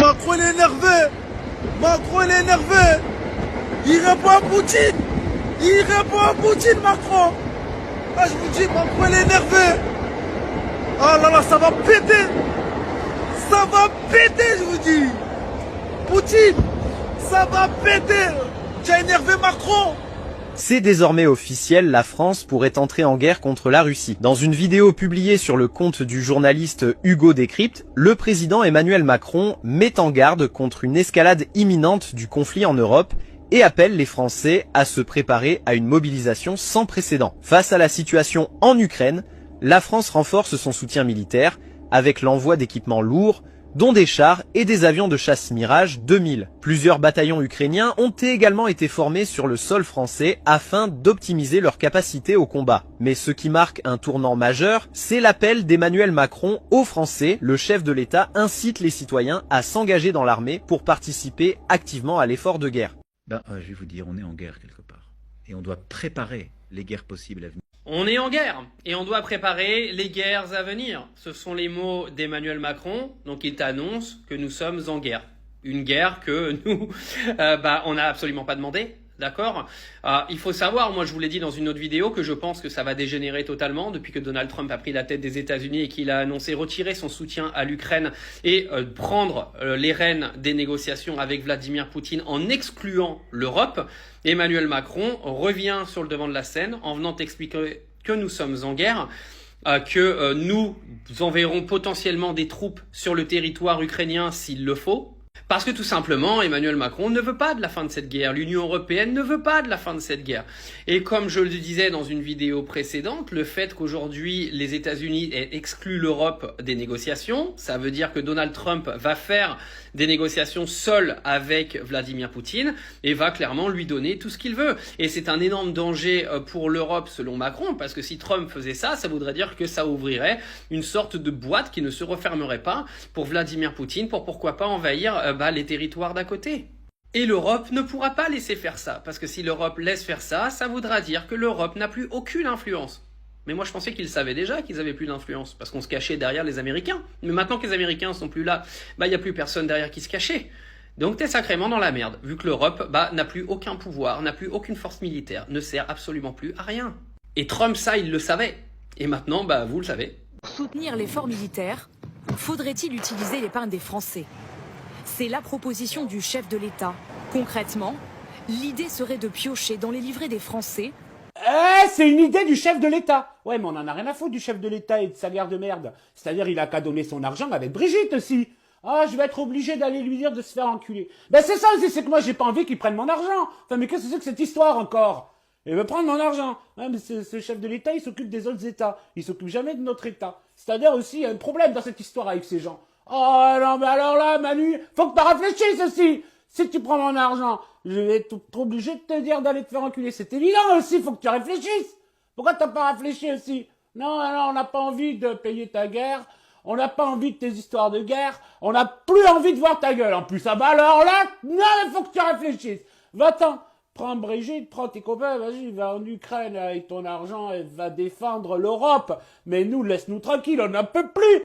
Macron il est énervé. Macron il est énervé. Il répond à Poutine. Il répond à Poutine, Macron. Ah, je vous dis, Macron il est énervé. Ah là là, ça va péter. Ça va péter, je vous dis. Poutine, ça va péter. Tu as énervé Macron. C'est désormais officiel, la France pourrait entrer en guerre contre la Russie. Dans une vidéo publiée sur le compte du journaliste Hugo Décrypte, le président Emmanuel Macron met en garde contre une escalade imminente du conflit en Europe et appelle les Français à se préparer à une mobilisation sans précédent. Face à la situation en Ukraine, la France renforce son soutien militaire avec l'envoi d'équipements lourds, dont des chars et des avions de chasse Mirage 2000. Plusieurs bataillons ukrainiens ont également été formés sur le sol français afin d'optimiser leur capacité au combat. Mais ce qui marque un tournant majeur, c'est l'appel d'Emmanuel Macron aux Français. Le chef de l'État incite les citoyens à s'engager dans l'armée pour participer activement à l'effort de guerre. Je vais vous dire, on est en guerre quelque part. Et on doit préparer les guerres possibles à venir. On est en guerre et on doit préparer les guerres à venir. Ce sont les mots d'Emmanuel Macron. Donc il t'annonce que nous sommes en guerre. Une guerre que nous, on n'a absolument pas demandé. D'accord. Il faut savoir, moi je vous l'ai dit dans une autre vidéo, que je pense que ça va dégénérer totalement depuis que Donald Trump a pris la tête des États-Unis et qu'il a annoncé retirer son soutien à l'Ukraine et prendre les rênes des négociations avec Vladimir Poutine en excluant l'Europe. Emmanuel Macron revient sur le devant de la scène en venant expliquer que nous sommes en guerre, que nous enverrons potentiellement des troupes sur le territoire ukrainien s'il le faut. Parce que tout simplement, Emmanuel Macron ne veut pas de la fin de cette guerre. L'Union européenne ne veut pas de la fin de cette guerre. Et comme je le disais dans une vidéo précédente, le fait qu'aujourd'hui les États-Unis aient exclu l'Europe des négociations, ça veut dire que Donald Trump va faire des négociations seul avec Vladimir Poutine et va clairement lui donner tout ce qu'il veut. Et c'est un énorme danger pour l'Europe selon Macron, parce que si Trump faisait ça, ça voudrait dire que ça ouvrirait une sorte de boîte qui ne se refermerait pas pour Vladimir Poutine, pour pourquoi pas envahir les territoires d'à côté. Et l'Europe ne pourra pas laisser faire ça, parce que si l'Europe laisse faire ça, ça voudra dire que l'Europe n'a plus aucune influence. Mais moi je pensais qu'ils savaient déjà qu'ils avaient plus d'influence, parce qu'on se cachait derrière les Américains. Mais maintenant que les Américains sont plus là, il n'y a plus personne derrière qui se cachait. Donc t'es sacrément dans la merde, vu que l'Europe n'a plus aucun pouvoir, n'a plus aucune force militaire, ne sert absolument plus à rien. Et Trump, ça, il le savait. Et maintenant, vous le savez. Pour soutenir l'effort militaire, faudrait-il utiliser l'épargne des Français ? C'est la proposition du chef de l'État. Concrètement, l'idée serait de piocher dans les livrets des Français. C'est une idée du chef de l'État. Ouais, mais on en a rien à foutre du chef de l'État et de sa guerre de merde. C'est-à-dire, il a qu'à donner son argent avec Brigitte aussi. Je vais être obligé d'aller lui dire de se faire enculer. C'est ça aussi, c'est que moi, j'ai pas envie qu'il prenne mon argent. Enfin, mais qu'est-ce que c'est que cette histoire encore ? Il veut prendre mon argent. Ouais, mais ce chef de l'État, il s'occupe des autres États. Il s'occupe jamais de notre État. C'est-à-dire aussi, il y a un problème dans cette histoire avec ces gens. Oh non, mais alors là, Manu, faut que tu réfléchisses aussi. Si tu prends mon argent, je vais être obligé de te dire d'aller te faire enculer. C'est évident aussi, faut que tu réfléchisses. Pourquoi t'as pas réfléchi aussi ? Non, on n'a pas envie de payer ta guerre. On n'a pas envie de tes histoires de guerre. On n'a plus envie de voir ta gueule. En plus, alors là, non, il faut que tu réfléchisses. Va-t'en. Prends Brigitte, prends tes copains, vas-y, va en Ukraine avec ton argent et va défendre l'Europe. Mais nous, laisse-nous tranquilles, on n'en peut plus.